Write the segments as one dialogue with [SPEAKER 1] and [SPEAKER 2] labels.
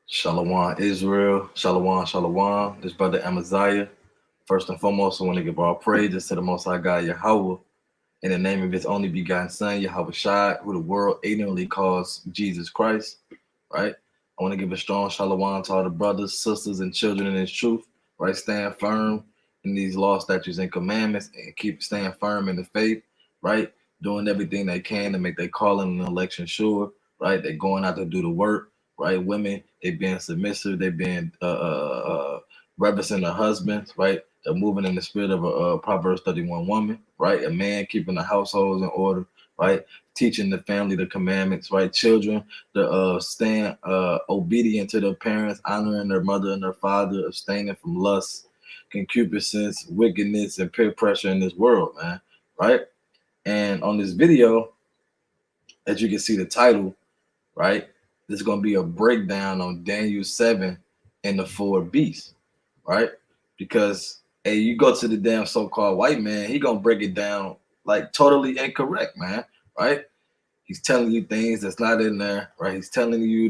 [SPEAKER 1] Shalom, Israel. Shalom, shalom. This brother Amaziah. First and foremost, I want to give all praises to the Most High God, Yahweh, in the name of His only begotten Son, Yahweh Shai, who the world ignorantly calls Jesus Christ. Right? I want to give a strong shalom to all the brothers, sisters, and children in His truth. Right? Stand firm in these law, statutes, and commandments, and keep staying firm in the faith. Right? Doing everything they can to make their calling and election sure. Right? They're going out to do the work. Right? Women, they being submissive, they being reverencing their husbands. Right? They're moving in the spirit of a Proverbs 31 woman. Right? A man keeping the households in order. Right? Teaching the family the commandments. Right? Children to stand obedient to their parents, honoring their mother and their father, abstaining from lust, concupiscence, wickedness, and peer pressure in this world, man. Right? And on this video, as you can see the title, right? There's going to be a breakdown on Daniel 7 and the four beasts, right? Because, hey, you go to the damn so-called white man, he going to break it down like totally incorrect, man, right? He's telling you things that's not in there, right? He's telling you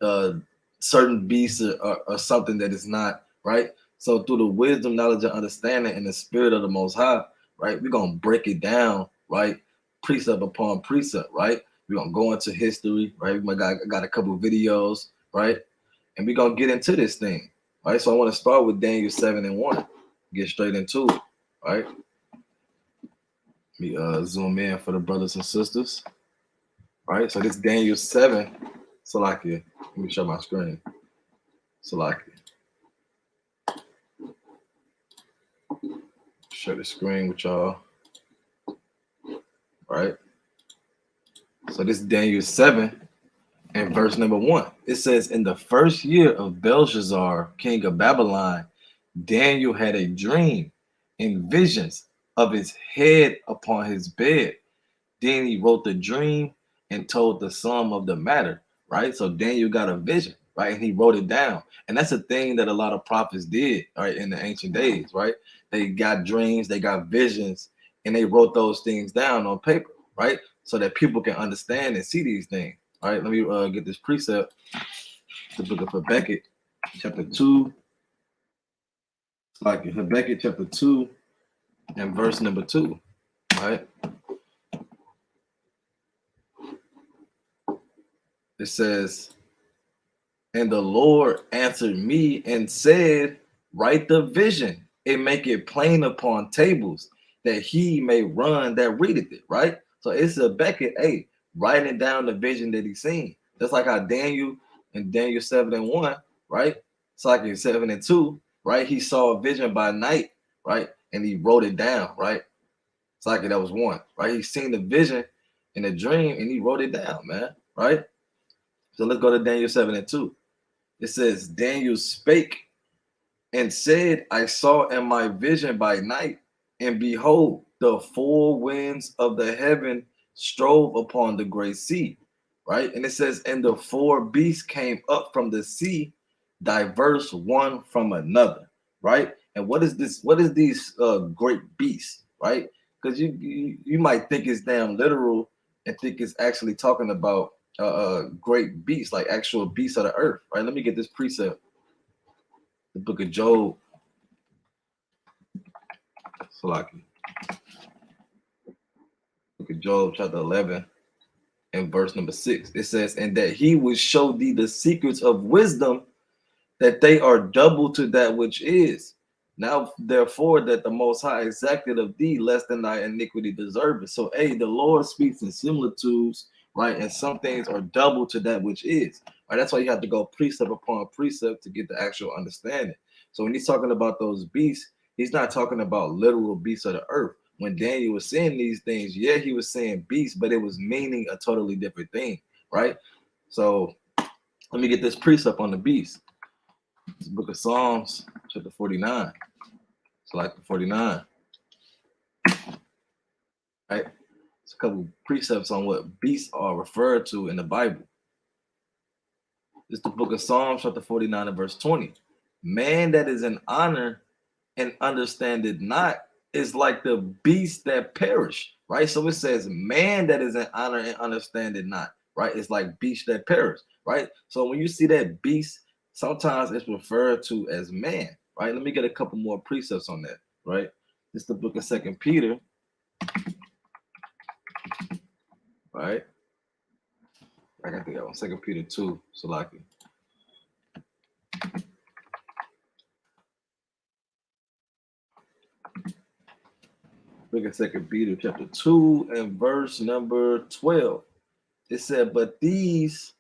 [SPEAKER 1] that certain beasts are something that is not, right? So through the wisdom, knowledge, and understanding and the spirit of the Most High, right? We're going to break it down, right? Precept upon precept, right? We're going to go into history, right? We got a couple of videos, right? And we're going to get into this thing, right? So I want to start with Daniel 7 and 1. Get straight into it, right? Let me zoom in for the brothers and sisters, right? So this Daniel 7, Salakia. Let me show my screen. Salakia. Share the screen with y'all, right? So this is Daniel 7 and verse number 1. It says, in the first year of Belshazzar, king of Babylon, Daniel had a dream and visions of his head upon his bed. Then he wrote the dream and told the sum of the matter, right? So Daniel got a vision, right? And he wrote it down. And that's a thing that a lot of prophets did, right, in the ancient days, right? They got dreams, they got visions, and they wrote those things down on paper, right? So that people can understand and see these things. All right, let me get this precept, the book of Habakkuk, chapter 2. Like Habakkuk chapter 2 and verse number 2, right? It says, and the Lord answered me and said, write the vision and make it plain upon tables, that he may run that readeth it, right? So it's Habakkuk, hey, writing down the vision that he's seen. Just like how Daniel in Daniel 7 and 1, right? It's like in 7 and 2, right? He saw a vision by night, right? And he wrote it down, right? It's like that was one, right? He seen the vision in a dream and he wrote it down, man, right? So let's go to Daniel 7 and 2. It says, Daniel spake and said, I saw in my vision by night, and behold, the four winds of the heaven strove upon the great sea, right? And it says, and the four beasts came up from the sea, diverse one from another, right? And what is this? What is these great beasts, right? Because you might think it's damn literal and think it's actually talking about great beasts, like actual beasts of the earth, right? Let me get this precept. The book of Job, Salaki. Book of Job, chapter 11, and verse number 6. It says, and that he would show thee the secrets of wisdom, that they are double to that which is. Now, therefore, that the Most High exacted of thee less than thy iniquity deserveth. So, hey, the Lord speaks in similitudes, right? And some things are double to that which is. Right? That's why you have to go precept upon precept to get the actual understanding. So when he's talking about those beasts, he's not talking about literal beasts of the earth. When Daniel was saying these things, yeah, he was saying beasts, but it was meaning a totally different thing, right? So let me get this precept on the beast. It's the book of Psalms, chapter 49. It's like 49. Right? It's a couple precepts on what beasts are referred to in the Bible. It's the book of Psalms, chapter 49 and verse 20. Man that is in honor and understandeth not is like the beast that perish. Right? So it says, man that is in honor and understandeth not. right? It's like beast that perish, right? So when you see that beast, sometimes it's referred to as man, right? Let me get a couple more precepts on that, right? It's the book of Second Peter, right? I got that one, Second Peter 2, Salaki. Look at Second Peter chapter 2 and verse number 12. It said, but these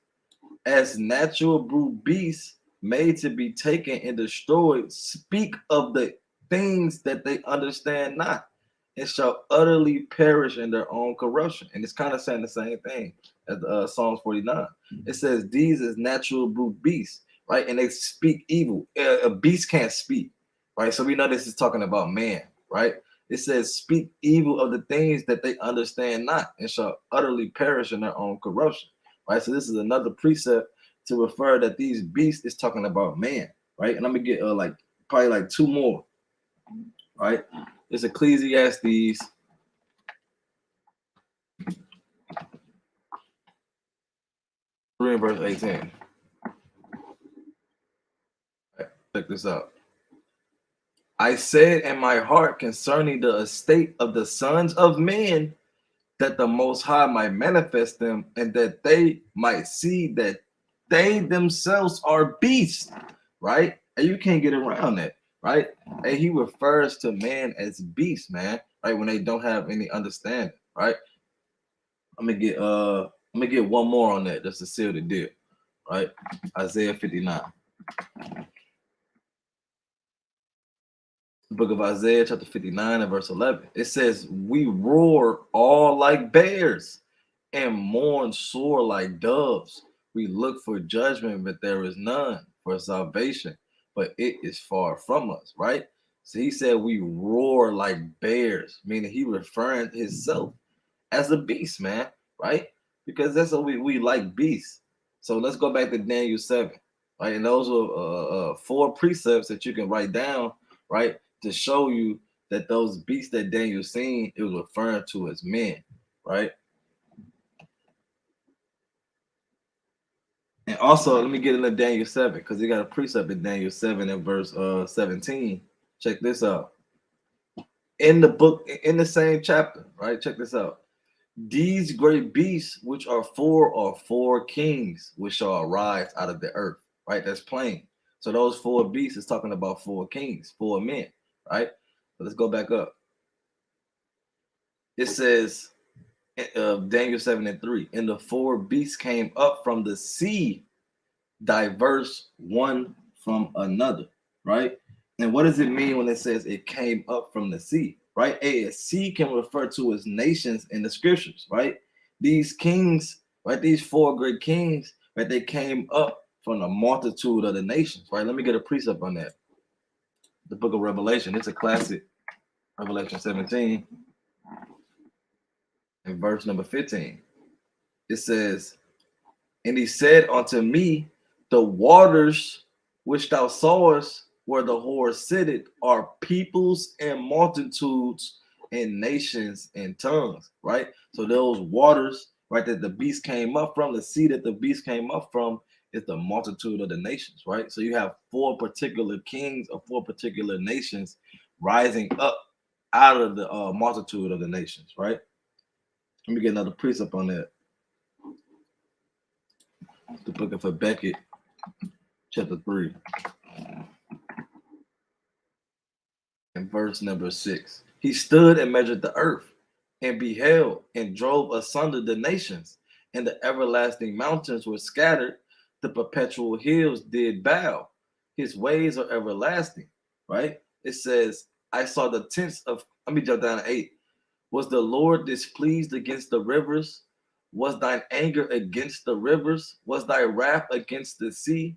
[SPEAKER 1] as natural brute beasts made to be taken and destroyed speak of the things that they understand not and shall utterly perish in their own corruption. And it's kind of saying the same thing as Psalms 49. It says these is natural brute beasts, right? And they speak evil. A beast can't speak, right? So we know this is talking about man, right? It says speak evil of the things that they understand not and shall utterly perish in their own corruption, right? So this is another precept to refer that these beasts is talking about man, right? And I'm gonna get like probably like two more, right? It's Ecclesiastes 3 and verse 18. Right, check this out. I said in my heart concerning the estate of the sons of men that the Most High might manifest them and that they might see that they themselves are beasts, right? And you can't get around that, right? And he refers to man as beasts, man, right? When they don't have any understanding, right? I'm gonna get one more on that just to seal the deal, right? Isaiah 59. The book of Isaiah, chapter 59 and verse 11. It says, we roar all like bears and mourn sore like doves. We look for judgment, but there is none, for salvation, but it is far from us, right? So he said we roar like bears, meaning he referring to himself as a beast, man, right? Because that's what we like beasts. So let's go back to Daniel 7, right? And those are four precepts that you can write down, right? To show you that those beasts that Daniel seen, it was referring to as men, right? And also, let me get into Daniel 7 because he got a precept in Daniel 7 and verse 17. Check this out. In the book, in the same chapter, right? Check this out. These great beasts, which are four kings, which shall arise out of the earth, right? That's plain. So those four beasts is talking about four kings, four men, right? So let's go back up. It says, Daniel 7 and 3, and the four beasts came up from the sea, diverse one from another, right? And what does it mean when it says it came up from the sea, right? A sea can refer to as nations in the scriptures, right? These kings, right? These four great kings, right? They came up from the multitude of the nations, right? Let me get a precept on that. The book of Revelation, it's a classic, Revelation 17 and verse number 15. It says, and he said unto me, the waters which thou sawest where the whore sitteth are peoples and multitudes and nations and tongues, right? So those waters, right, that the beast came up from, the sea that the beast came up from is the multitude of the nations, right? So you have four particular kings of four particular nations rising up out of the multitude of the nations, right? Let me get another precept on that. The book of Habakkuk, chapter 3, and verse number 6. He stood and measured the earth, and beheld, and drove asunder the nations, and the everlasting mountains were scattered. The perpetual hills did bow. His ways are everlasting, right? It says, I saw the tents of, let me jump down to 8. Was the Lord displeased against the rivers? Was thine anger against the rivers? Was thy wrath against the sea?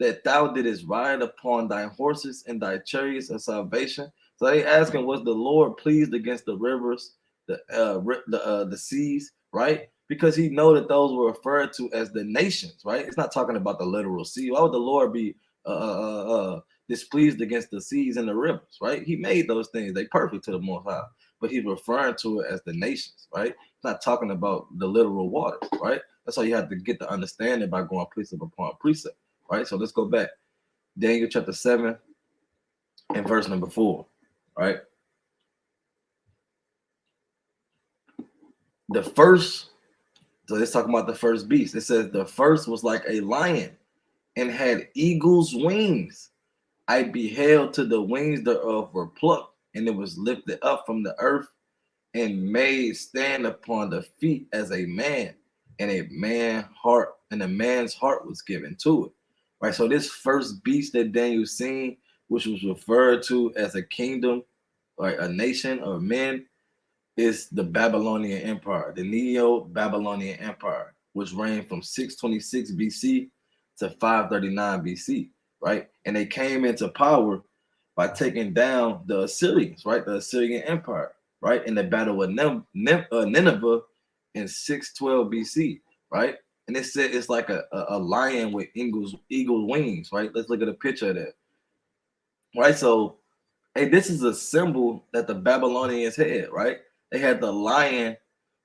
[SPEAKER 1] That thou didst ride upon thy horses and thy chariots of salvation. So they asking, was the Lord pleased against the rivers, the seas, right? Because he know that those were referred to as the nations, right? It's not talking about the literal sea. Why would the Lord be displeased against the seas and the rivers, right? He made those things. They perfect to the Most High, but he's referring to it as the nations, right? It's not talking about the literal waters, right? That's how you have to get the understanding by going precept upon precept, right? So let's go back. Daniel chapter 7 and verse number 4, right? The first, so let's talk about the first beast. It says the first was like a lion and had eagle's wings. I beheld till the wings thereof were plucked, and it was lifted up from the earth and made stand upon the feet as a man, and a man's heart was given to it. Right. So this first beast that Daniel seen, which was referred to as a kingdom, like a nation of men, is the Babylonian Empire, the Neo-Babylonian Empire, which reigned from 626 BC to 539 BC, right? And they came into power by taking down the Assyrians, right? The Assyrian Empire, right? In the Battle of Nineveh in 612 BC, right? And it said it's like a lion with eagle wings, right? Let's look at a picture of that, right? So, hey, this is a symbol that the Babylonians had, right? They had the lion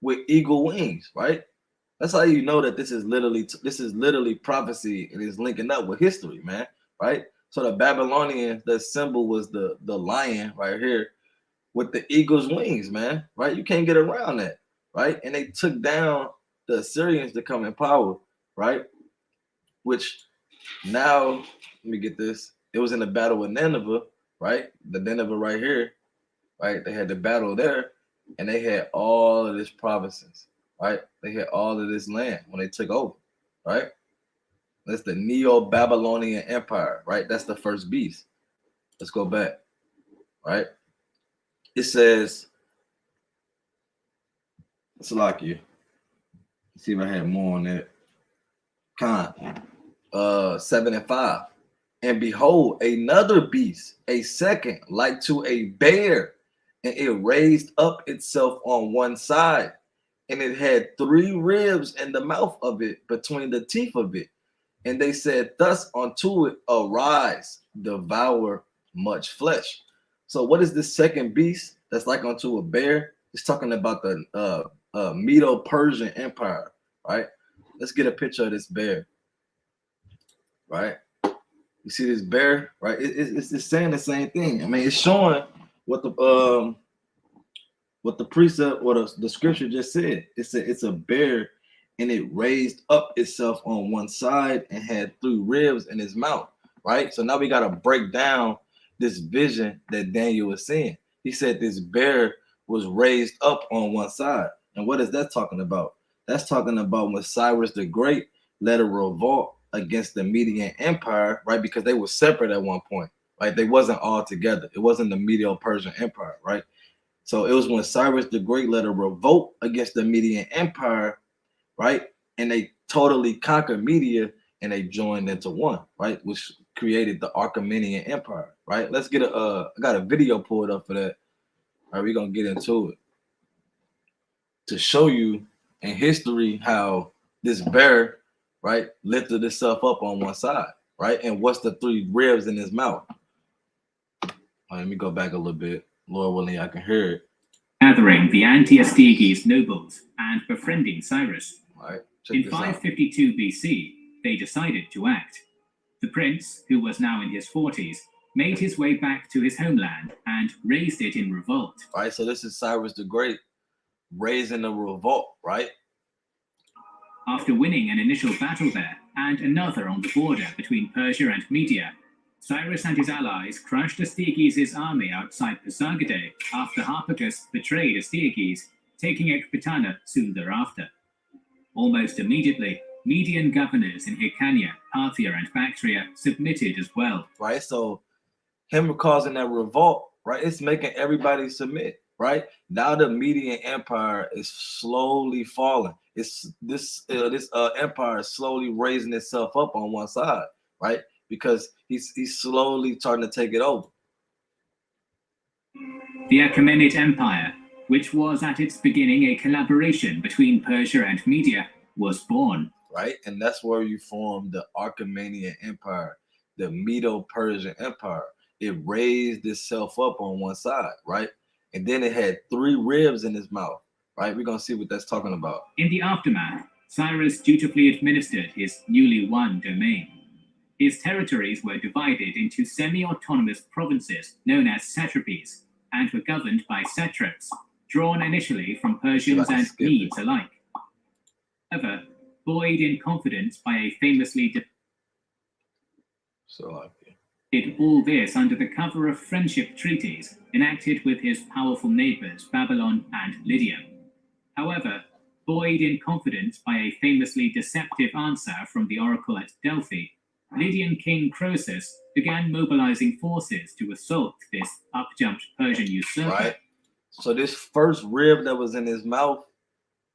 [SPEAKER 1] with eagle wings, right? That's how you know that this is literally prophecy and is linking up with history, man, right? So the Babylonians, the symbol was the lion right here with the eagle's wings, man, right? You can't get around that, right? And they took down the Assyrians to come in power, right? Which now, let me get this. It was in the battle with Nineveh, right? The Nineveh right here, right? They had the battle there, and they had all of these provinces, right? They had all of this land when they took over, right? That's the Neo-Babylonian Empire, right? That's the first beast. Let's go back, right? It says, Salakia. Let's see if I had more on that. 7 and 5. And behold, another beast, a second, like to a bear, and it raised up itself on one side, and it had 3 ribs in the mouth of it, between the teeth of it. And they said, thus unto it, arise, devour much flesh. So what is this second beast that's like unto a bear? It's talking about the Medo-Persian Empire, right? Let's get a picture of this bear, right? You see this bear, right? It's saying the same thing. I mean, it's showing what the precept or the scripture just said. It's a bear, and it raised up itself on one side and had 3 ribs in his mouth, right? So now we got to break down this vision that Daniel was seeing. He said this bear was raised up on one side. And what is that talking about? That's talking about when Cyrus the Great led a revolt against the Median Empire, right? Because they were separate at one point, right? They wasn't all together. It wasn't the Medo-Persian Empire, right? So it was when Cyrus the Great led a revolt against the Median Empire, right? And they totally conquered Media and they joined into one, right? Which created the Achaemenid Empire, right? Let's get I got a video pulled up for that. All right, we're gonna get into it to show you in history how this bear, right, lifted itself up on one side, right? And what's the 3 ribs in his mouth? Let me go back a little bit. Lord willing, I can hear it.
[SPEAKER 2] Gathering the anti-Astyages nobles and befriending Cyrus.
[SPEAKER 1] Right,
[SPEAKER 2] in 552 BC, they decided to act. The prince, who was now in his 40s, made his way back to his homeland and raised it in revolt.
[SPEAKER 1] Right, so this is Cyrus the Great raising a revolt, right?
[SPEAKER 2] After winning an initial battle there and another on the border between Persia and Media, Cyrus and his allies crushed Astyages' army outside Pasargadae after Harpagus betrayed Astyages, taking Ecbatana soon thereafter. Almost immediately, Median governors in Hyrcania, Parthia, and Bactria submitted as well.
[SPEAKER 1] Right, so him causing that revolt, right, it's making everybody submit, right? Now the Median Empire is slowly falling. It's this empire is slowly raising itself up on one side, right? Because he's slowly starting to take it over.
[SPEAKER 2] The Achaemenid Empire, which was at its beginning a collaboration between Persia and Media, was born.
[SPEAKER 1] Right, and that's where you form the Achaemenid Empire, the Medo-Persian Empire. It raised itself up on one side, right? And then it had 3 ribs in its mouth, right? We're going to see what that's talking about.
[SPEAKER 2] In the aftermath, Cyrus dutifully administered his newly won domain. His territories were divided into semi-autonomous provinces known as satrapies and were governed by satraps, drawn initially from Persians and Medes alike. However, buoyed in confidence by a famously did all this under the cover of friendship treaties enacted with his powerful neighbors Babylon and Lydia. However, buoyed in confidence by a famously deceptive answer from the oracle at Delphi, Lydian king Croesus began mobilizing forces to assault this up-jumped Persian usurper.
[SPEAKER 1] Right. So this first rib that was in his mouth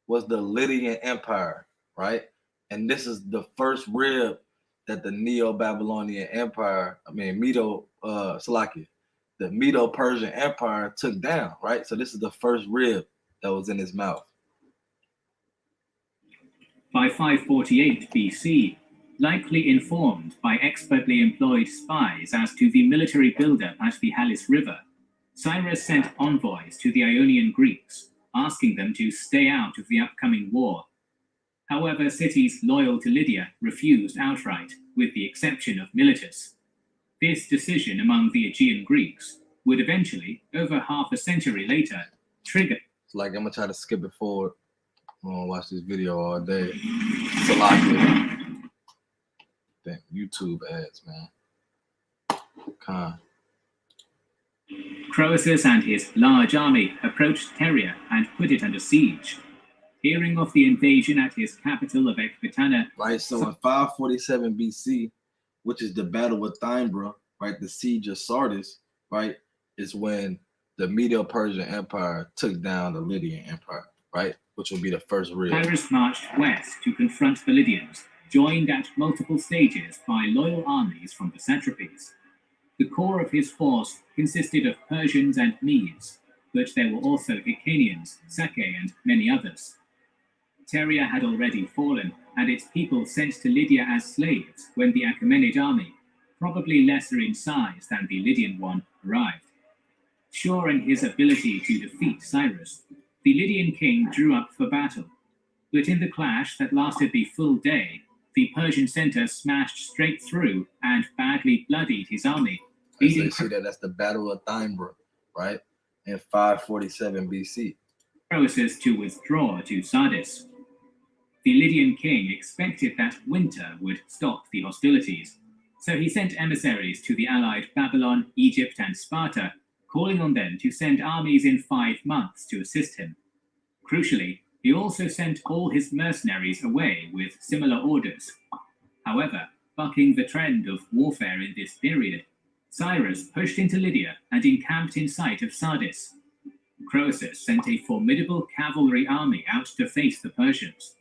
[SPEAKER 1] was the Lydian Empire, right? And this is the first rib that the Neo-Babylonian Empire, the Medo-Persian Empire took down, right? So this is the first rib that was in his mouth.
[SPEAKER 2] By 548 BC, likely informed by expertly employed spies as to the military buildup at the Halys River, Cyrus sent envoys to the Ionian Greeks, asking them to stay out of the upcoming war. However, cities loyal to Lydia refused outright, with the exception of Miletus. This decision among the Aegean Greeks would eventually, over half a century later, trigger.
[SPEAKER 1] It's like I'm gonna try to skip it forward. I'm gonna watch this video all day. It's a lot of damn YouTube ads, man.
[SPEAKER 2] Croesus and his large army approached Teria and put it under siege. Hearing of the invasion at his capital of Ecbatana,
[SPEAKER 1] right, so in 547 BC, which is the Battle of Thymbra, right, the siege of Sardis, right, is when the Medo-Persian Empire took down the Lydian Empire, right, which will be the first real.
[SPEAKER 2] Cyrus marched west to confront the Lydians, joined at multiple stages by loyal armies from the satrapies. The core of his force consisted of Persians and Medes, but there were also Icanians, Sake, and many others. Teria had already fallen, and its people sent to Lydia as slaves when the Achaemenid army, probably lesser in size than the Lydian one, arrived. Sure in his ability to defeat Cyrus, the Lydian king drew up for battle. But in the clash that lasted the full day, the Persian center smashed straight through and badly bloodied his army.
[SPEAKER 1] You see that's the Battle of Thymbra, right? In 547 BC.
[SPEAKER 2] Croesus to withdraw to Sardis. The Lydian king expected that winter would stop the hostilities, so he sent emissaries to the allied Babylon, Egypt, and Sparta, calling on them to send armies in 5 months to assist him. Crucially, he also sent all his mercenaries away with similar orders. However, bucking the trend of warfare in this period, Cyrus pushed into Lydia and encamped in sight of Sardis. Croesus sent a formidable cavalry army out to face the Persians.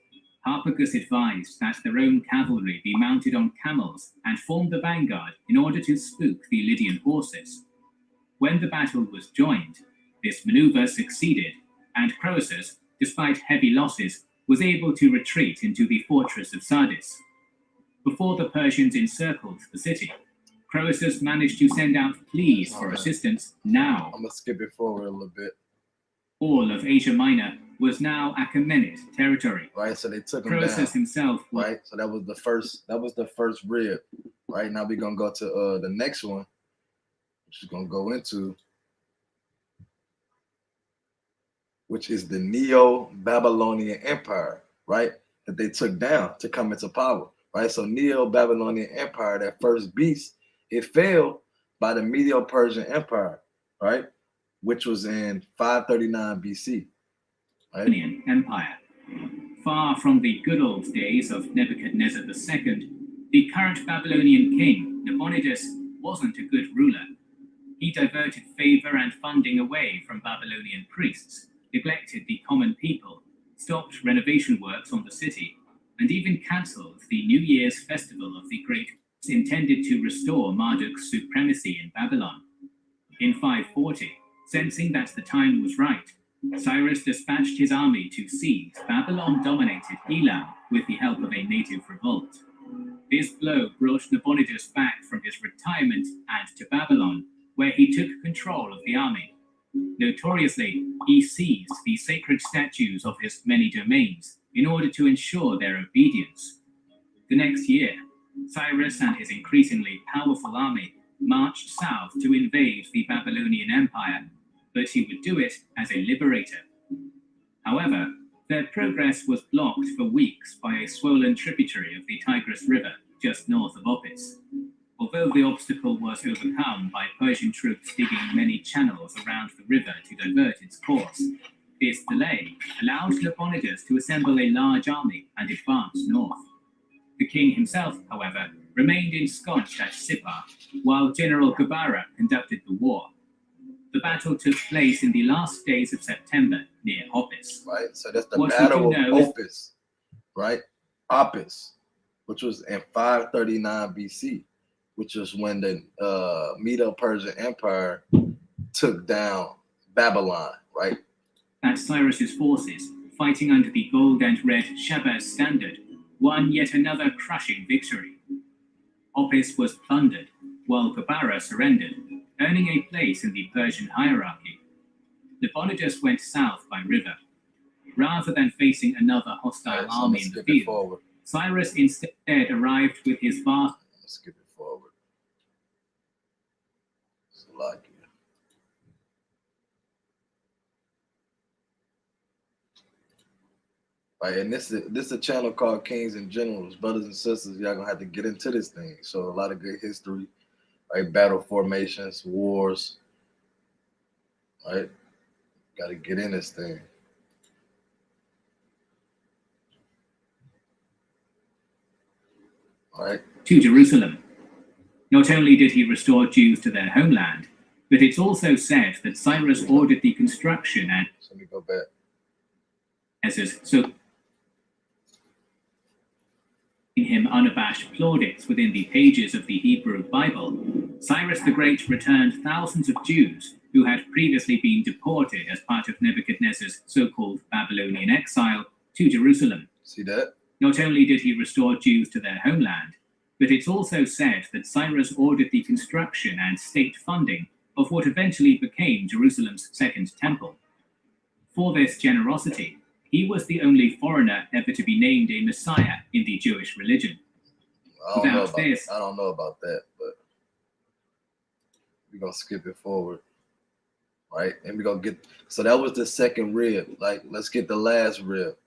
[SPEAKER 2] Harpagus advised that their own cavalry be mounted on camels and form the vanguard in order to spook the Lydian horses. When the battle was joined, this maneuver succeeded, and Croesus, despite heavy losses, was able to retreat into the fortress of Sardis. Before the Persians encircled the city, Croesus managed to send out pleas for assistance now.
[SPEAKER 1] I'm going to skip it forward a little bit.
[SPEAKER 2] All of Asia Minor was now Achaemenid territory.
[SPEAKER 1] Right, so they took him
[SPEAKER 2] Croesus
[SPEAKER 1] down.
[SPEAKER 2] himself.
[SPEAKER 1] Right, so that was the first rib. Right, now we're going to go to the next one, which is going to go into, which is the Neo-Babylonian Empire, right, that they took down to come into power. Right, so Neo-Babylonian Empire, that first beast, it fell by the Medo-Persian Empire, right, which was in 539 BC.
[SPEAKER 2] Right? Empire. Far from the good old days of Nebuchadnezzar II, the current Babylonian king, Nabonidus, wasn't a good ruler. He diverted favor and funding away from Babylonian priests, neglected the common people, stopped renovation works on the city, and even cancelled the New Year's festival of the Great, intended to restore Marduk's supremacy in Babylon. In 540, sensing that the time was right, Cyrus dispatched his army to seize Babylon-dominated Elam with the help of a native revolt. This blow brought Nabonidus back from his retirement and to Babylon, where he took control of the army. Notoriously, he seized the sacred statues of his many domains, in order to ensure their obedience. The next year, Cyrus and his increasingly powerful army marched south to invade the Babylonian Empire, but he would do it as a liberator. However, their progress was blocked for weeks by a swollen tributary of the Tigris River just north of Opis. Although the obstacle was overcome by Persian troops digging many channels around the river to divert its course, this delay allowed Nabonidus to assemble a large army and advance north. The king himself, however, remained ensconced at Sippar, while General Gabara conducted the war. The battle took place in the last days of September near Opis.
[SPEAKER 1] Right, so that's the
[SPEAKER 2] What we
[SPEAKER 1] Battle
[SPEAKER 2] do
[SPEAKER 1] of
[SPEAKER 2] know is-
[SPEAKER 1] Opis, right? Opis, which was in 539 BC, which was when the Medo-Persian Empire took down Babylon, right?
[SPEAKER 2] That Cyrus's forces, fighting under the gold and red Shabaz standard, won yet another crushing victory. Opis was plundered, while Gabara surrendered, earning a place in the Persian hierarchy. Nabonidus went south by river. Rather than facing another hostile
[SPEAKER 1] Alright, so I'm
[SPEAKER 2] army
[SPEAKER 1] gonna
[SPEAKER 2] in the
[SPEAKER 1] skip it
[SPEAKER 2] field,
[SPEAKER 1] forward.
[SPEAKER 2] Cyrus instead arrived with his vast
[SPEAKER 1] Let's skip it forward. Salakia. Right, and this is a channel called Kings and Generals. Brothers and sisters, y'all gonna have to get into this thing. So a lot of good history, right? Battle formations, wars, right? Got to get in this thing. All right.
[SPEAKER 2] to Jerusalem. Not only did he restore Jews to their homeland, but it's also said that Cyrus ordered the construction and
[SPEAKER 1] So let me go back.
[SPEAKER 2] so in him unabashed plaudits within the pages of the Hebrew Bible, Cyrus the Great returned thousands of Jews who had previously been deported as part of Nebuchadnezzar's so-called Babylonian exile to Jerusalem.
[SPEAKER 1] See that?
[SPEAKER 2] Not only did he restore Jews to their homeland, but it's also said that Cyrus ordered the construction and state funding of what eventually became Jerusalem's second temple. For this generosity, he was the only foreigner ever to be named a Messiah in the Jewish religion.
[SPEAKER 1] I don't know
[SPEAKER 2] Without
[SPEAKER 1] about
[SPEAKER 2] this-
[SPEAKER 1] I don't know about that, but we're gonna skip it forward. Right? And we're gonna get so that was the second rib. Like, let's get the last rib.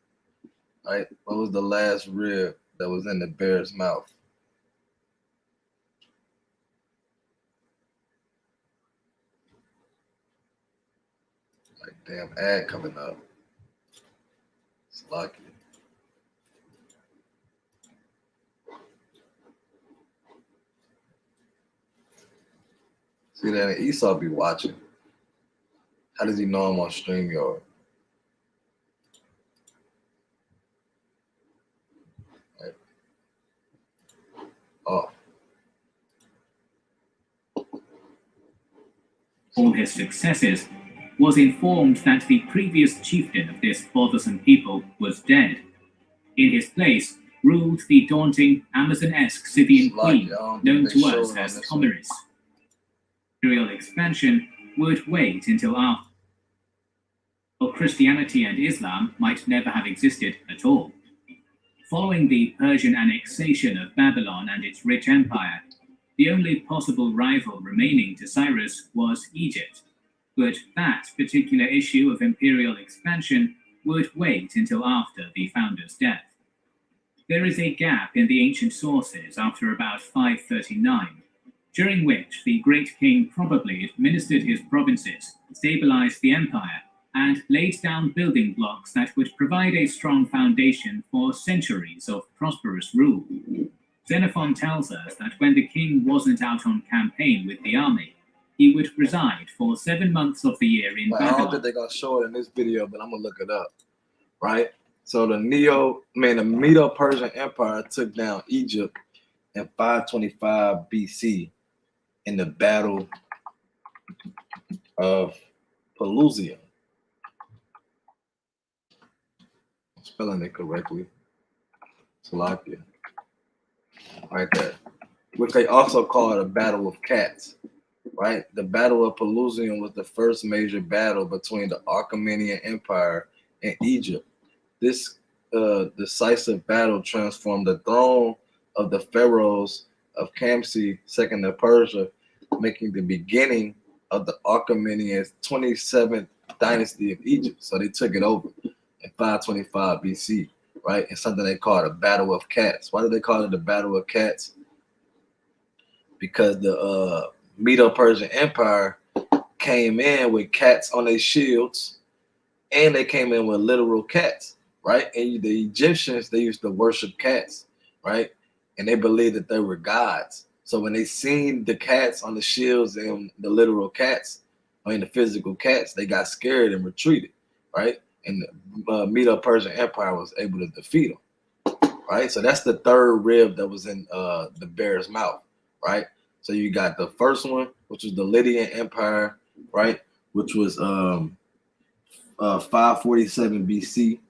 [SPEAKER 1] Right? What was the last rib that was in the bear's mouth? Like, damn ad coming up. It's lucky. See that Esau be watching. How does he know I'm on StreamYard? Right. Oh,
[SPEAKER 2] All his successes, was informed that the previous chieftain of this bothersome people was dead. In his place ruled the daunting Amazon-esque Scythian queen, known to us as Tomiris. Imperial expansion would wait until after. Well, Christianity and Islam might never have existed at all. Following the Persian annexation of Babylon and its rich empire, the only possible rival remaining to Cyrus was Egypt, but that particular issue of imperial expansion would wait until after the founder's death. There is a gap in the ancient sources after about 539, during which the great king probably administered his provinces, stabilized the empire, and laid down building blocks that would provide a strong foundation for centuries of prosperous rule. Xenophon tells us that when the king wasn't out on campaign with the army, he would reside for 7 months of the year in
[SPEAKER 1] well, I don't
[SPEAKER 2] Babylon.
[SPEAKER 1] think they're gonna show it in this video, but I'm gonna look it up. Right? So the Medo-Persian Empire took down Egypt in 525 BC in the Battle of Pelusium. I'm spelling it correctly. Salakia. Right there. Which they also call it a Battle of Cats. Right? The Battle of Pelusium was the first major battle between the Achaemenid Empire and Egypt. This decisive battle transformed the throne of the pharaohs of Kamsi II of Persia, making the beginning of the Achaemenid 27th dynasty of Egypt. So they took it over in 525 BC, right? And something they called a Battle of Cats. Why did they call it the Battle of Cats? Because the Medo-Persian Empire came in with cats on their shields, and they came in with literal cats, right? And the Egyptians, they used to worship cats, right? And they believed that they were gods. So when they seen the cats on the shields and the literal cats, I mean the physical cats, they got scared and retreated, right? And the Medo-Persian Empire was able to defeat them, right? So that's the third rib that was in the bear's mouth, right? So you got the first one, which was the Lydian Empire, right? Which was 547 BC,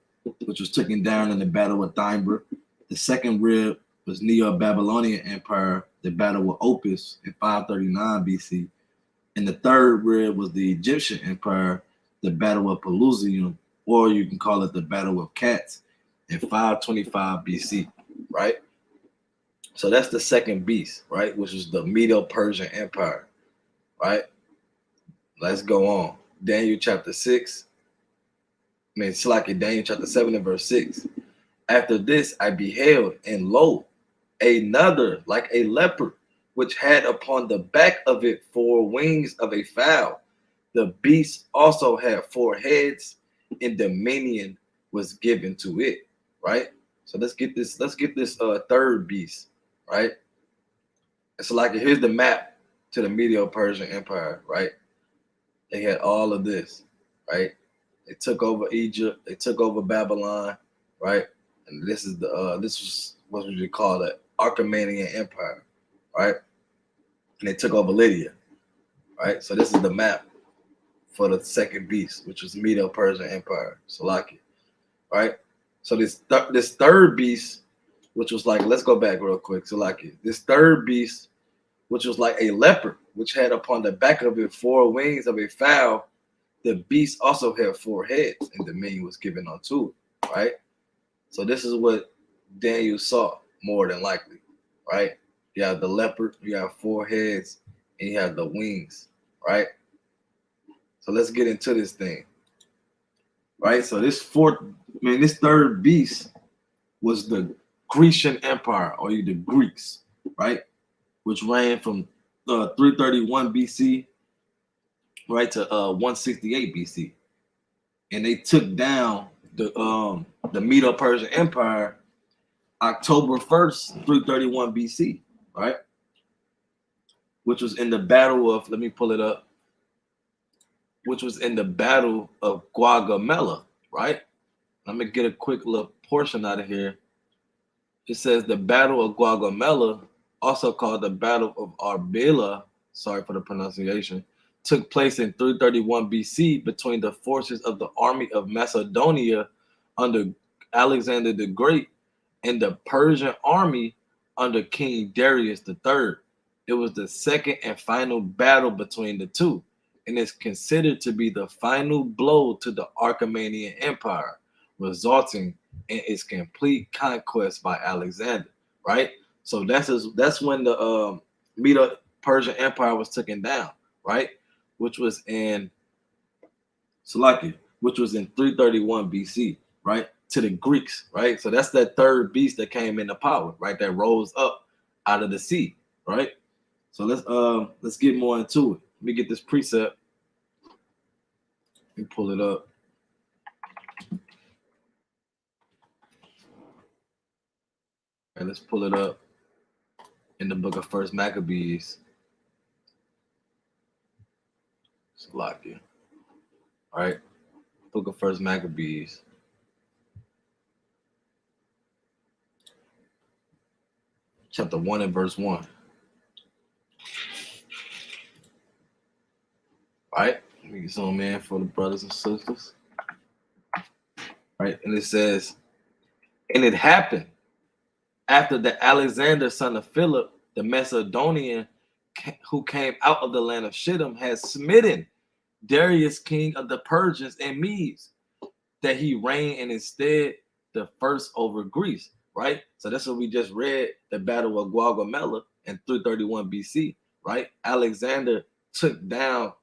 [SPEAKER 1] which was taken down in the Battle of Thymber. The second rib was Neo-Babylonian Empire, the Battle with Opis in 539 BC. And the third rib was the Egyptian Empire, the Battle of Pelusium, or you can call it the Battle of Cats in 525 BC, right? So that's the second beast, right? Which is the Medo-Persian Empire, right? Let's go on. Daniel chapter 6. It's like Daniel chapter 7 and verse 6. After this I beheld, and lo, another like a leopard, which had upon the back of it 4 wings of a fowl. The beast also had 4 heads, and dominion was given to it. Right? So let's get this third beast, right? It's like here's the map to the Medo-Persian Empire, right? They had all of this, right? They took over Egypt, they took over Babylon, right? And this is this was what we would call the Achaemenid Empire, right? And they took over Lydia, right? So this is the map for the second beast, which was Medo-Persian Empire, Salakia, right? So this third beast, which was like, let's go back real quick, Salakia. This third beast, which was like a leopard, which had upon the back of it 4 wings of a fowl. The beast also had 4 heads, and dominion was given unto it, right? So this is what Daniel saw, more than likely, right? You have the leopard, you have 4 heads, and you have the wings, right? So let's get into this thing, right? So this third beast was the Grecian Empire, or the Greeks, right? Which ran from 331 BC, right, to 168 BC. And they took down the Medo-Persian Empire October 1st, 331 BC, right? Which was in the battle of, let me pull it up, which was in the battle of Gaugamela, right? Let me get a quick little portion out of here. It says the battle of Gaugamela, also called the battle of Arbela, sorry for the pronunciation, took place in 331 BC between the forces of the army of Macedonia under Alexander the Great and the Persian army under King Darius III. It was the second and final battle between the two, and is considered to be the final blow to the Achaemenid Empire, resulting in its complete conquest by Alexander, right? So that's when the Medo-Persian Empire was taken down, right? Which was in Salakia, which was in 331 BC, right? To the Greeks, right? So that's that third beast that came into power, right? That rose up out of the sea, right? So let's get more into it. Let me get this precept. Let me pull it up. And let's pull it up in the book of First Maccabees. Salakia. All right. Book of First Maccabees. Chapter 1 and verse 1. All right. Let me get some in for the brothers and sisters. All right. And it says, and it happened after the Alexander, son of Philip, the Macedonian, who came out of the land of Shittim, had smitten Darius, king of the Persians and Medes, that he reigned in his stead the first over Greece, right? So that's what we just read, the Battle of Gaugamela in 331 BC, right? Alexander took down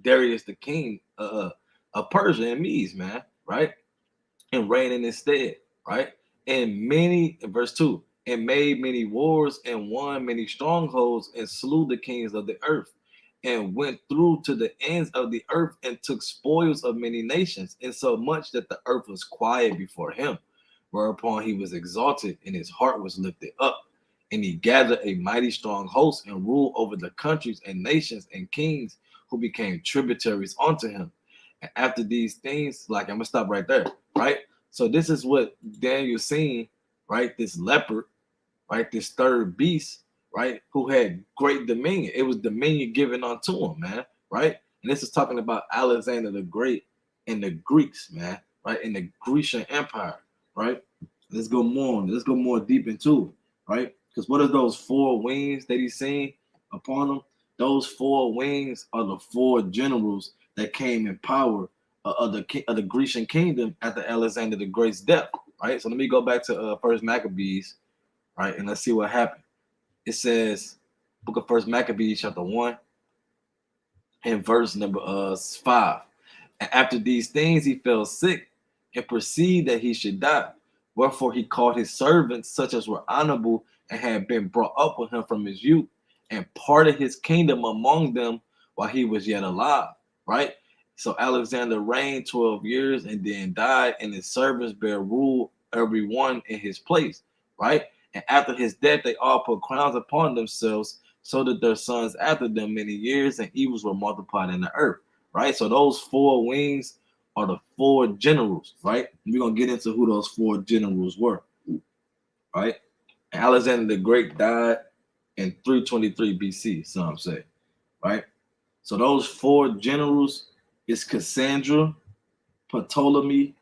[SPEAKER 1] Darius the king of Persia and Medes, man, right? And reigned in his stead, right? Verse 2, and made many wars and won many strongholds and slew the kings of the earth and went through to the ends of the earth and took spoils of many nations, insomuch that the earth was quiet before him, whereupon he was exalted and his heart was lifted up. And he gathered a mighty strong host and ruled over the countries and nations and kings who became tributaries unto him. And after these things, like I'm gonna stop right there, right? So this is what Daniel's seen, right? This leopard, right? This third beast, right? Who had great dominion. It was dominion given unto him, man, right? And this is talking about Alexander the Great and the Greeks, man, right? In the Grecian Empire, right? Let's go more deep into it, right? Because what are those four wings that he's seen upon him? Those four wings are the four generals that came in power of the Grecian kingdom after Alexander the Great's death, right? So let me go back to First Maccabees, right, and let's see what happened. It says, Book of First Maccabees, chapter 1, and verse number 5. And after these things, he fell sick and perceived that he should die. Wherefore he called his servants, such as were honorable and had been brought up with him from his youth, and parted his kingdom among them while he was yet alive, right? So Alexander reigned 12 years and then died, and his servants bare rule every one in his place, right? And after his death, they all put crowns upon themselves, so that their sons after them many years, and evils were multiplied in the earth, right? So those four wings are the four generals, right? We're going to get into who those four generals were, right? And Alexander the Great died in 323 BC, some say, right? So those four generals is Cassandra, Ptolemy,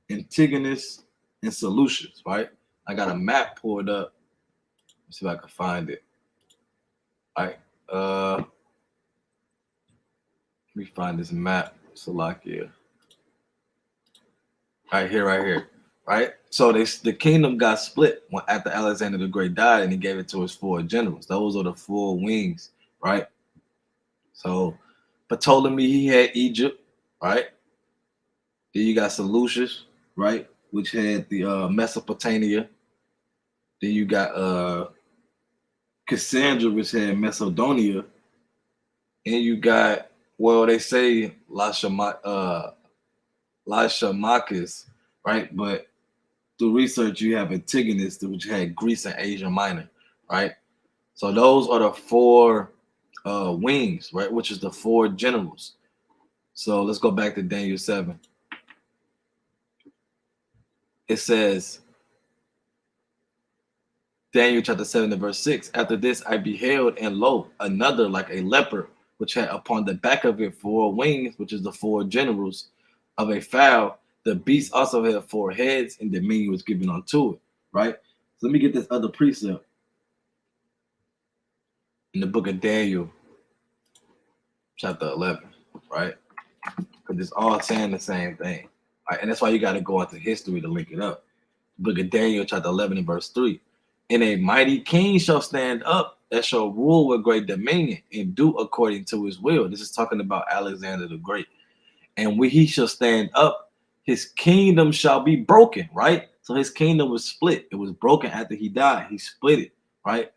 [SPEAKER 1] Antigonus, and Seleucus, right? I got a map pulled up. Let's see if I can find it. All right. Let me find this map. Salakia. Right here. Right. So the kingdom got split after Alexander the Great died, and he gave it to his four generals. Those are the four wings, right? So Ptolemy, he had Egypt, right? Then you got Seleucus, right, which had the Mesopotamia. Then you got Cassandra, which had Macedonia, and you got, well, they say Lysimachus, right? But through research, you have Antigonus, which had Greece and Asia Minor, right? So those are the four wings, right? Which is the four generals. So let's go back to Daniel 7. It says, Daniel chapter 7 and verse 6, after this I beheld, and lo, another like a leopard, which had upon the back of it four wings, which is the four generals of a fowl. The beast also had four heads, and dominion was given unto it, right? So let me get this other precept in the book of Daniel chapter 11, right? Because it's all saying the same thing, right? And that's why you got to go into history to link it up. Book of Daniel chapter 11 and verse 3. And a mighty king shall stand up that shall rule with great dominion and do according to his will. This is talking about Alexander the Great. And when he shall stand up, his kingdom shall be broken, right? So his kingdom was split. It was broken after he died. He split it, right?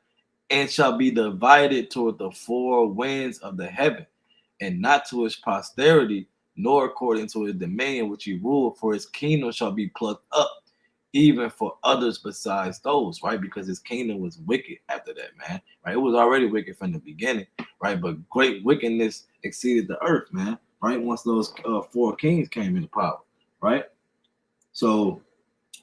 [SPEAKER 1] And shall be divided toward the four winds of the heaven, and not to his posterity, nor according to his dominion which he ruled, for his kingdom shall be plucked up, even for others besides those, right? Because his kingdom was wicked after that, man, right? It was already wicked from the beginning, right? But great wickedness exceeded the earth, man, right? Once those four kings came into power, right? So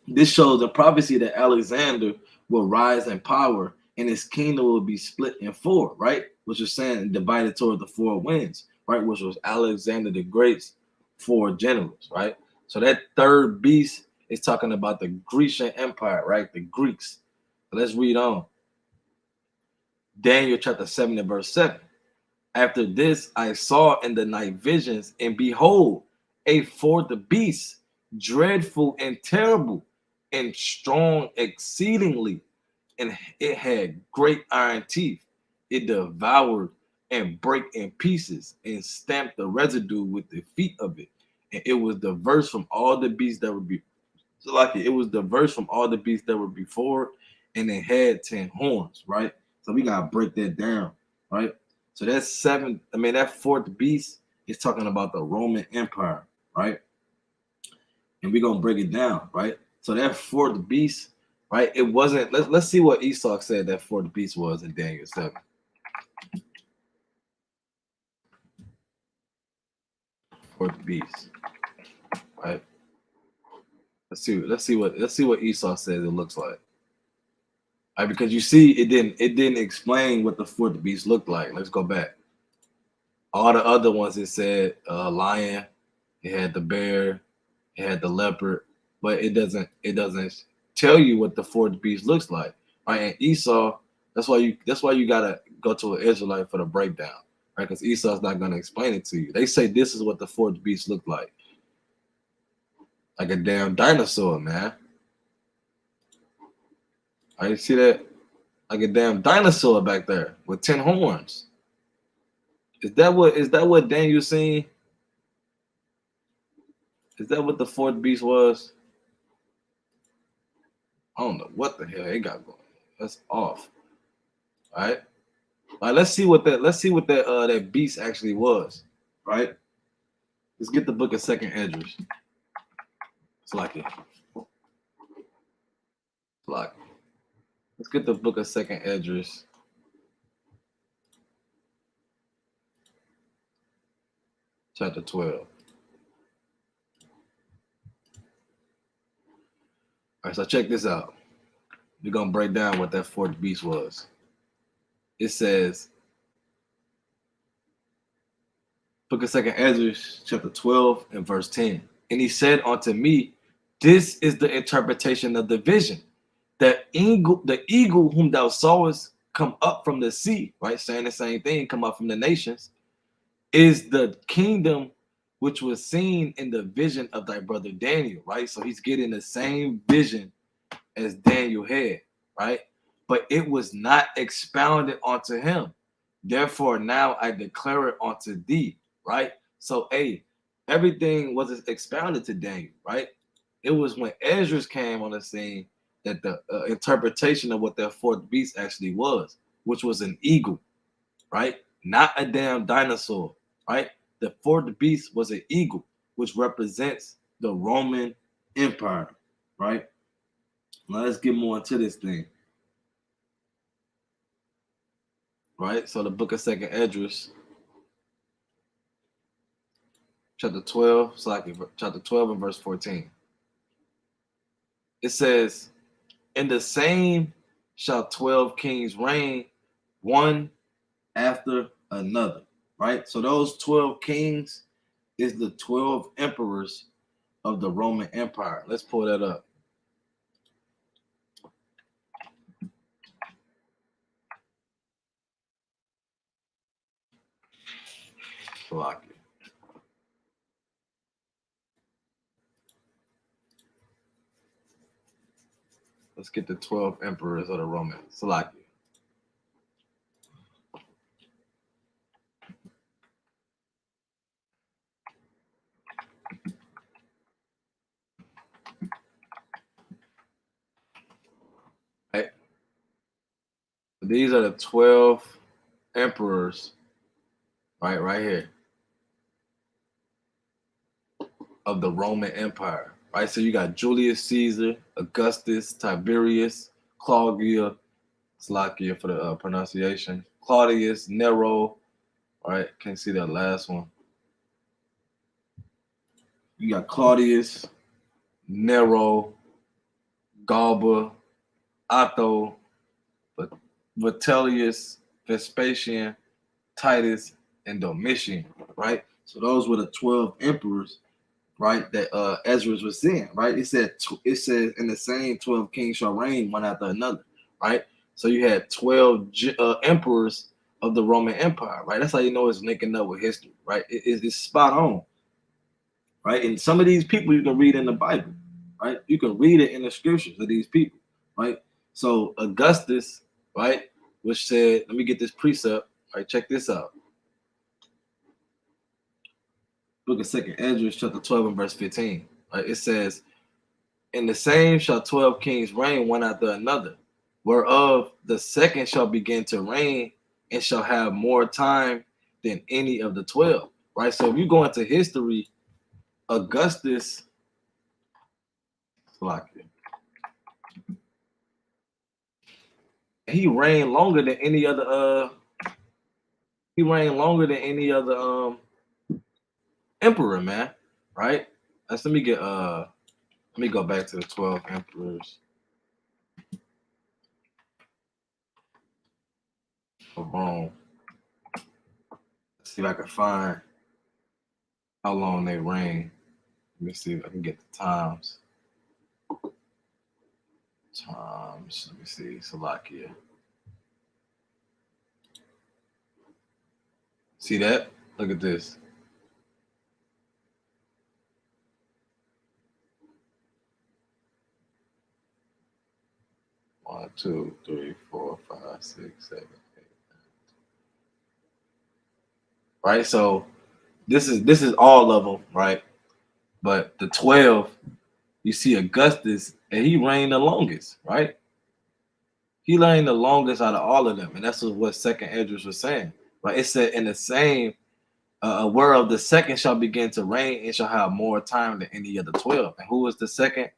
[SPEAKER 1] this shows the prophecy that Alexander will rise in power and his kingdom will be split in four, right? Which is saying divided toward the four winds, right? Which was Alexander the Great's four generals, right? So that third beast is talking about the Grecian Empire, right? The Greeks. Let's read on. Daniel chapter 7 and verse 7. After this, I saw in the night visions, and behold, a fourth beast, dreadful and terrible, and strong exceedingly, and it had great iron teeth. It devoured and brake in pieces and stamped the residue with the feet of it. And it was diverse from all the beasts that were so like it was diverse from all the beasts that were before, and it had 10 horns, right? So we gotta break that down, right? So that's seven. I mean, that fourth beast is talking about the Roman Empire, right? And we're gonna break it down, right? So that fourth beast, right? It wasn't. Let's see what Esau said that fourth beast was in Daniel 7. Fourth beast, right? Let's see what Esau says it looks like. Right, because you see, it didn't explain what the fourth beast looked like. Let's go back. All the other ones it said lion, it had the bear, it had the leopard, but it doesn't tell you what the fourth beast looks like. Right, and Esau, that's why you gotta go to an Israelite for the breakdown, right? Because Esau's not gonna explain it to you. They say this is what the fourth beast looked like a damn dinosaur, man. I see that, like a damn dinosaur back there with 10 horns. Is that what Daniel seen? Is that what the fourth beast was? I don't know what the hell it got going. That's off. All right. All right, let's see what that beast actually was. Right? Let's get the book of Second Esdras. It's like it. Let's get the book of Second Esdras. Chapter 12. All right, so check this out. We're gonna break down what that fourth beast was. It says, Book of Second Esdras, chapter 12 and verse 10. And he said unto me, this is the interpretation of the vision. The eagle whom thou sawest come up from the sea, right? Saying the same thing, come up from the nations, is the kingdom which was seen in the vision of thy brother Daniel, right? So he's getting the same vision as Daniel had, right? But it was not expounded onto him. Therefore, now I declare it unto thee, right? So, everything wasn't expounded to Daniel, right? It was when Esdras came on the scene that the interpretation of what that fourth beast actually was, which was an eagle, right? Not a damn dinosaur, right? The fourth beast was an eagle, which represents the Roman Empire, right? Now let's get more into this thing. Right? So the book of Second Esdras, chapter 12, chapter 12 and verse 14. It says, in the same shall 12 kings reign, one after another. Right? So those 12 kings is the 12 emperors of the Roman Empire. Let's pull that up. Block it. Let's get the 12 emperors of the Roman. Salaki. Right. These are the 12 emperors, right here, of the Roman Empire. Right. So you got Julius Caesar, Augustus, Tiberius, Claudia, Slakia for the pronunciation, Claudius, Nero. All right, can't see that last one. You got Claudius, Nero, Galba, Otto, Vitellius, Vespasian, Titus, and Domitian, right? So those were the 12 emperors, right, that Esdras was seeing, right? It said in the same 12 kings shall reign one after another, right? So you had 12 emperors of the Roman Empire, right? That's how you know it's linking up with history, right? It's spot on, right? And some of these people you can read in the Bible, right? You can read it in the scriptures of these people, right? So Augustus, right, which said, let me get this precept, right? Check this out. Book of 2nd Esdras, chapter 12 and verse 15. Right? It says, in the same shall 12 kings reign one after another, whereof the second shall begin to reign and shall have more time than any of the 12. Right? So if you go into history, Augustus, he reigned longer than any other emperor, man. Right? Let me go back to the 12 emperors of Rome. Let's see if I can find how long they reigned. Let me see if I can get the times. Let me see. Salakia. See that? Look at this. One, two, three, 4, 5, 6, 7, 8. Right. So this is all of them, right? But the 12, you see Augustus, and he reigned the longest, right? He reigned the longest out of all of them, and that's what 2nd Esdras was saying. Right? It said in the same whereof the second shall begin to reign and shall have more time than any of the 12. And who was the second?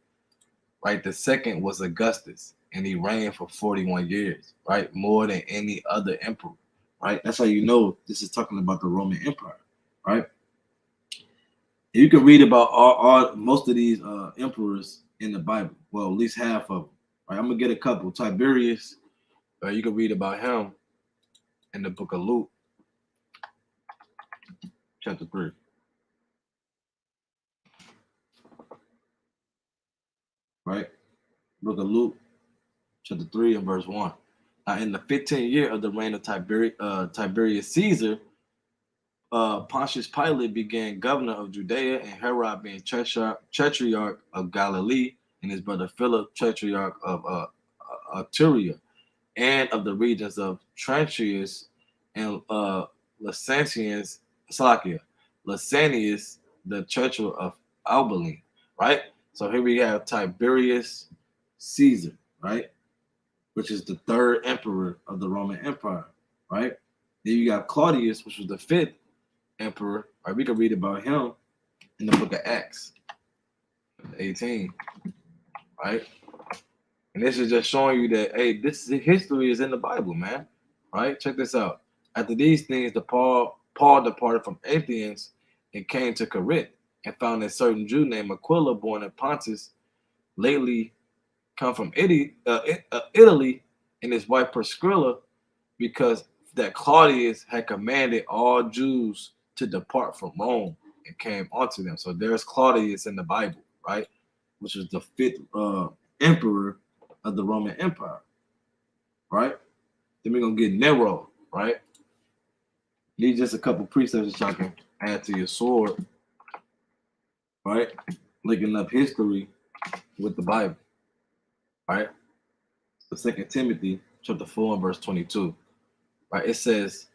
[SPEAKER 1] Right, the second was Augustus, and he reigned for 41 years, right? More than any other emperor, right? That's how you know this is talking about the Roman Empire, right? You can read about all most of these emperors in the Bible. Well, at least half of them. Right? I'm gonna get a couple. Tiberius, you can read about him in the book of Luke, chapter 3. Right? Book of Luke, chapter 3 and verse 1. Now, in the 15th year of the reign of Tiberius Caesar, Pontius Pilate began governor of Judea, and Herod being tetrarch of Galilee, and his brother Philip tetrarch of Iturea, and of the regions of Trachonius and Lysanias, the tetrarch of Albaline. Right. So here we have Tiberius Caesar, right, which is the third emperor of the Roman Empire. Right. Then you got Claudius, which was the fifth emperor. Right, we can read about him in the book of Acts 18, right? And this is just showing you that, hey, this history is in the Bible, man. Right? Check this out. After these things, Paul departed from Athens and came to Corinth, and found a certain Jew named Aquila, born in Pontus, lately come from Italy, and his wife Priscilla, because that Claudius had commanded all Jews to depart from Rome, and came onto them. So there's Claudius in the Bible, right? Which is the fifth emperor of the Roman Empire, right? Then we're gonna get Nero, right? These just a couple precepts that y'all can add to your sword, right? Linking up history with the Bible, right? The 2nd Timothy chapter 4 and verse 22, right? It says,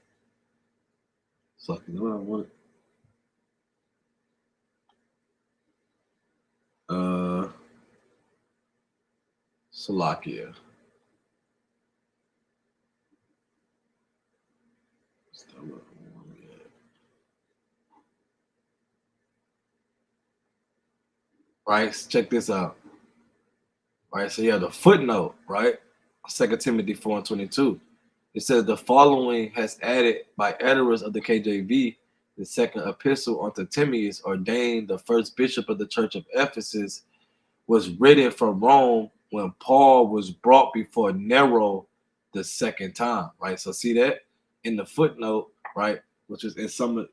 [SPEAKER 1] so you know what I want? Salakia. Right, check this out. Right, so you have the footnote, right? 2 Timothy 4 and 22. It says the following has added by editors of the KJV, the second epistle unto Timaeus, ordained the first bishop of the church of Ephesus, was written from Rome when Paul was brought before Nero the second time, right? So see that in the footnote, right? Which is in some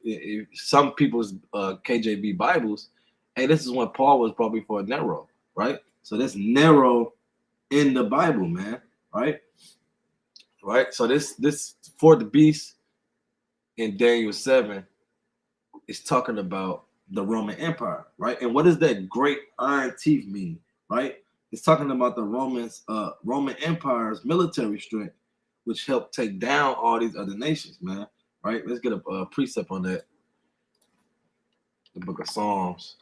[SPEAKER 1] people's KJV Bibles. Hey, this is when Paul was brought before Nero, right? So that's Nero in the Bible, man, right? Right. So this fourth beast in Daniel 7 is talking about the Roman Empire, right? And what does that great iron teeth mean? right? It's talking about the Roman Empire's military strength, which helped take down all these other nations, man. Right? Let's get a precept on that. The book of Psalms,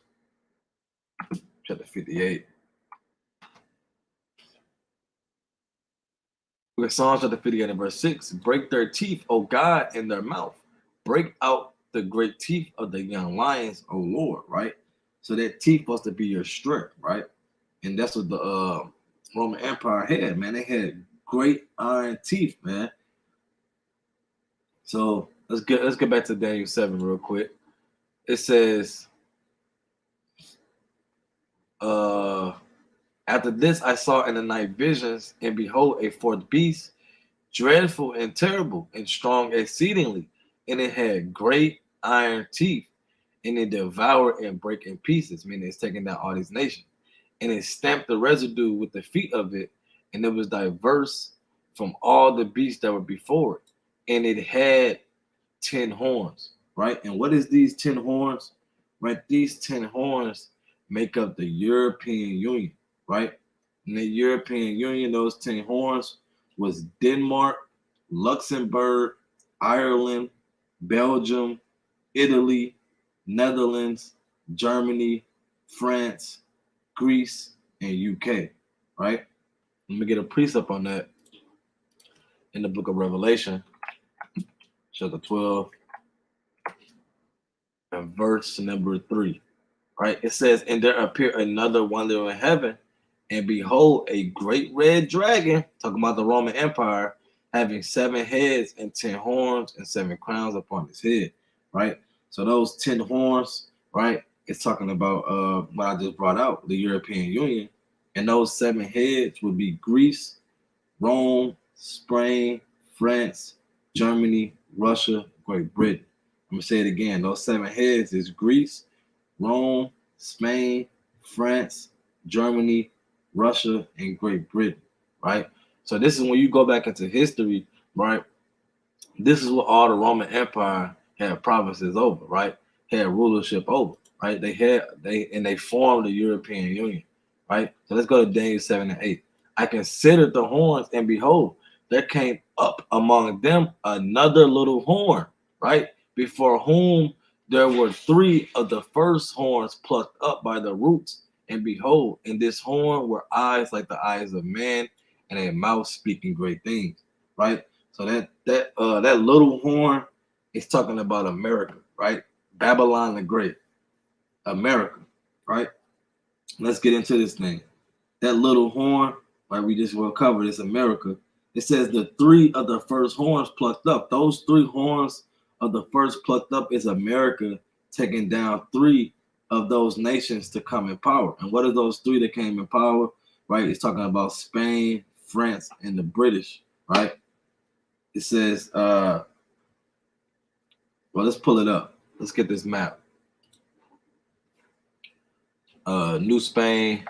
[SPEAKER 1] chapter 58. Book of Psalms, chapter 58 and verse 6. Break their teeth, O God, in their mouth. Break out the great teeth of the young lions, O Lord, right? So that teeth supposed to be your strength, right? And that's what the Roman Empire had, man. They had great iron teeth, man. So let's get back to Daniel 7 real quick. It says, after this I saw in the night visions, and behold, a fourth beast, dreadful and terrible and strong exceedingly, and it had great iron teeth, and it devoured and break in pieces, meaning it's taking down all these nations. And it stamped the residue with the feet of it, and it was diverse from all the beasts that were before it. And it had 10 horns, right? And what is these 10 horns? Right? These 10 horns make up the European Union, right? In the European Union, those 10 horns was Denmark, Luxembourg, Ireland, Belgium, Italy, Netherlands, Germany, France, Greece, and UK, right? Let me get a precept on that in the book of Revelation, chapter 12, and verse number 3, right? It says, and there appeared another wonder in heaven, and behold, a great red dragon, talking about the Roman Empire, having 7 heads and 10 horns and 7 crowns upon his head, right? So those 10 horns, right, it's talking about what I just brought out, the European Union. And those 7 heads would be Greece, Rome, Spain, France, Germany, Russia, Great Britain. I'm going to say it again. Those 7 heads is Greece, Rome, Spain, France, Germany, Russia, and Great Britain, right? So this is when you go back into history, right? This is what all the Roman Empire had provinces over, right? Had rulership over, right? They formed the European Union, right? So let's go to Daniel 7 and 8. I considered the horns, and behold, there came up among them another little horn, right? Before whom there were 3 of the first horns plucked up by the roots. And behold, in this horn were eyes like the eyes of man, and a mouth speaking great things, right? So that little horn is talking about America, right? Babylon the Great, America, right? Let's get into this thing. That little horn, like we just will cover, is America. It says the 3 of the first horns plucked up. Those 3 horns of the first plucked up is America taking down 3 of those nations to come in power. And what are those 3 that came in power? Right? It's talking about Spain, France, and the British, right? It says, well, let's pull it up. Let's get this map. New Spain,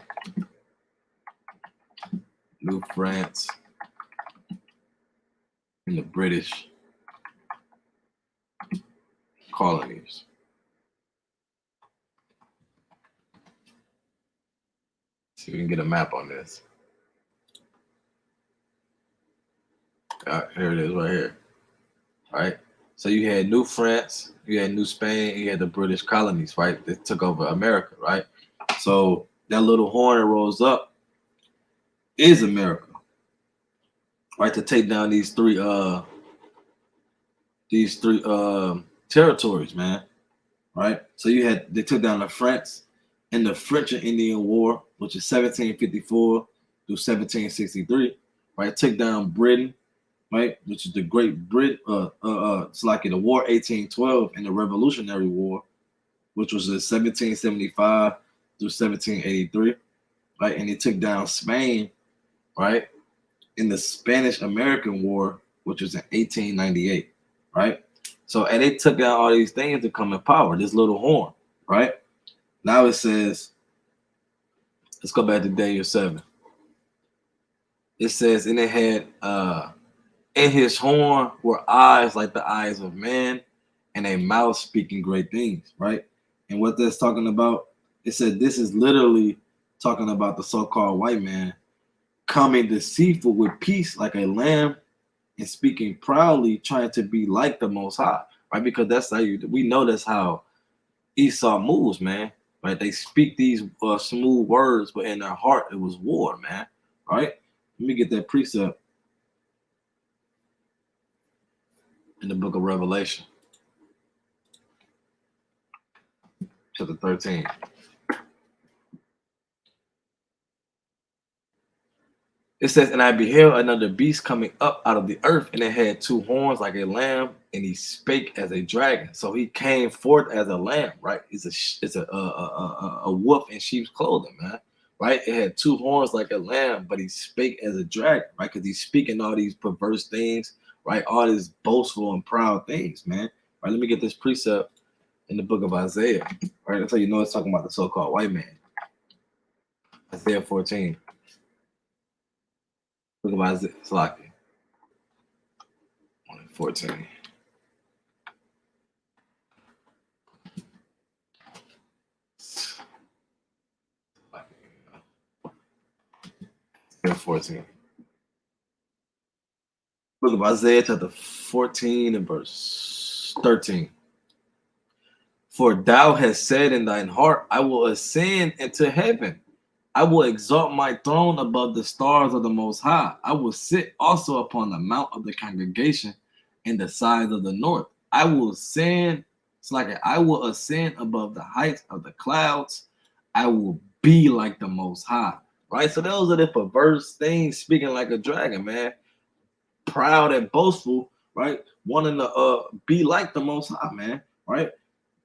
[SPEAKER 1] New France, and the British colonies. See if we can get a map on this. Here it is right here. All right. So you had New France, you had New Spain, you had the British colonies, right? That took over America, right? So that little horn that rose up is America, right? To take down these three territories, man. Right? So they took down the France in the French and Indian War, which is 1754 through 1763, right? Took down Britain, right, which is the Great Britain, it's like in the War 1812 and the Revolutionary War, which was in 1775 through 1783, right? And they took down Spain, right, in the Spanish-American War, which was in 1898, right? So, and they took out all these things to come in power, this little horn, right? Now it says, let's go back to Daniel 7. It says, and it had, in his horn were eyes like the eyes of man, and a mouth speaking great things, right? And what that's talking about, it said this is literally talking about the so-called white man coming deceitful with peace like a lamb and speaking proudly, trying to be like the Most High, right? Because that's how we know that's how Esau moves, man. Right? They speak these smooth words, but in their heart it was war, man. Right? Let me get that precept in the book of Revelation, chapter 13. It says, and I beheld another beast coming up out of the earth, and it had two horns like a lamb, and he spake as a dragon. So he came forth as a lamb, right? It's a wolf in sheep's clothing, man. Right? It had two horns like a lamb, but he spake as a dragon, right? Because he's speaking all these perverse things, right? All these boastful and proud things, man. Right? Let me get this precept in the book of Isaiah. Right? That's how you know it's talking about the so-called white man. Isaiah 14. Look at Isaiah. It's like 14. Isaiah 14. Book of Isaiah chapter 14 and verse 13. For thou hast said in thine heart, I will ascend into heaven. I will exalt my throne above the stars of the Most High. I will sit also upon the mount of the congregation in the sides of the north. I will ascend. It's like I will ascend above the heights of the clouds. I will be like the Most High. Right? So those are the perverse things speaking like a dragon, man. Proud and boastful, right? Wanting to be like the Most High, man. Right?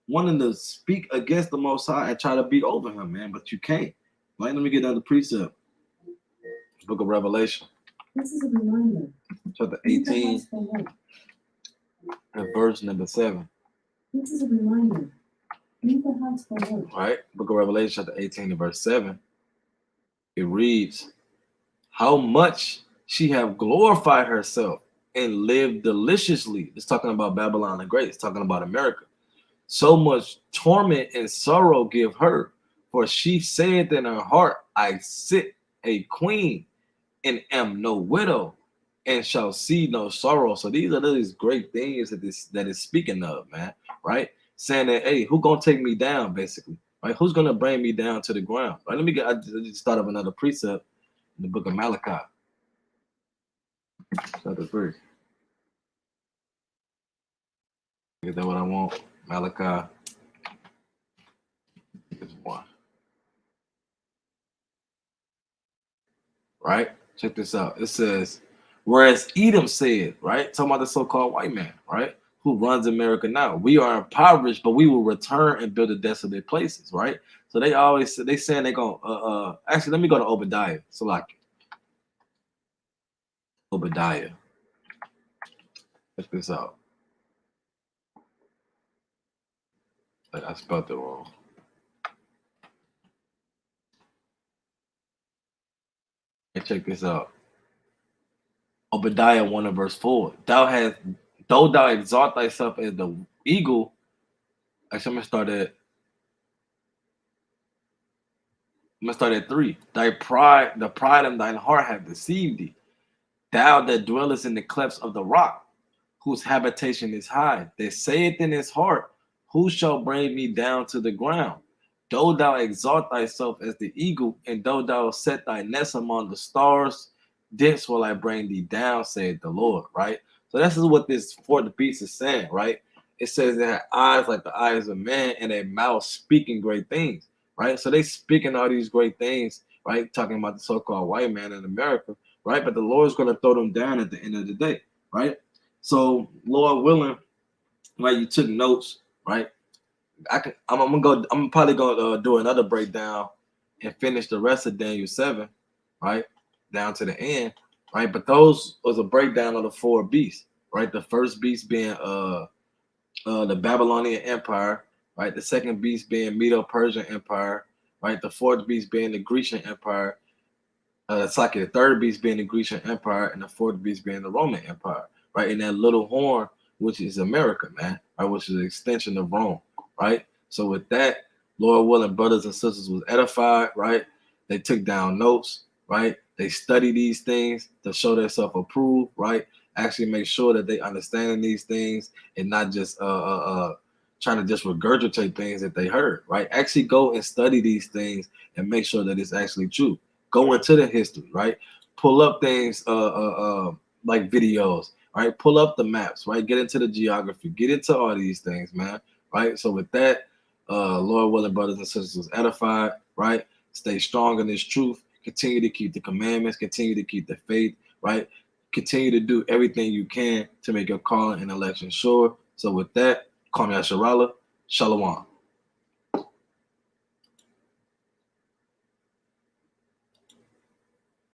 [SPEAKER 1] Wanting to speak against the Most High and try to be over him, man, but you can't. Right? Let me get another precept. Book of Revelation.
[SPEAKER 3] This is a reminder.
[SPEAKER 1] Chapter 18 and verse number 7.
[SPEAKER 3] This is a reminder. Leave the house for work.
[SPEAKER 1] Right? Book of Revelation, chapter 18 and verse 7. It reads, how much she have glorified herself and lived deliciously. It's talking about Babylon the Great. It's talking about America. So much torment and sorrow give her, for she said in her heart, I sit a queen and am no widow and shall see no sorrow. So these are these great things that is speaking of, man, right? Saying that, hey, who gonna take me down, basically, right? Who's gonna bring me down to the ground? Right? I just start up another precept in the book of Malachi, chapter 3. Is that what I want? Malachi. It's 1. Right? Check this out. It says, whereas Edom said, right? Talking about the so-called white man, right? Who runs America now. We are impoverished, but we will return and build the desolate places, right? So they always they saying they're gonna actually let me go to Obadiah. So like Obadiah. Check this out. I spelled it wrong. Hey, check this out. Obadiah 1 and verse 4. Though thou exalt thyself as the eagle. Actually, I'm gonna start at 3. The pride of thine heart hath deceived thee. Thou that dwellest in the clefts of the rock, whose habitation is high, that saith in his heart, who shall bring me down to the ground? Though thou exalt thyself as the eagle, and though thou set thy nest among the stars, thence will I bring thee down, saith the Lord, right? So this is what this fourth beast is saying, right? It says they have eyes like the eyes of man and a mouth speaking great things, right? So they speaking all these great things, right? Talking about the so-called white man in America, right? But the Lord's going to throw them down at the end of the day, right? So Lord willing, like you took notes, right? I'm probably gonna do another breakdown and finish the rest of Daniel 7, right, down to the end, right? But those was a breakdown of the 4 beasts, right? The first beast being the Babylonian Empire, right? The second beast being Medo-Persian Empire, right? The fourth beast being the Grecian Empire. It's like the third beast being the Grecian Empire, and the fourth beast being the Roman Empire, right? And that little horn, which is America, man, right? Which is an extension of Rome, right? So with that, Lord willing, brothers and sisters was edified, right? They took down notes, right? They study these things to show themselves approved, right? Actually make sure that they understand these things and not just trying to just regurgitate things that they heard, right? Actually go and study these things and make sure that it's actually true. Go into the history, right? Pull up things like videos, right? Pull up the maps, right? Get into the geography, get into all these things, man, right? So with that, Lord willing, brothers and sisters, edified, right? Stay strong in this truth. Continue to keep the commandments. Continue to keep the faith, right? Continue to do everything you can to make your calling and election sure. So with that, Kwame Asharala, Shalom.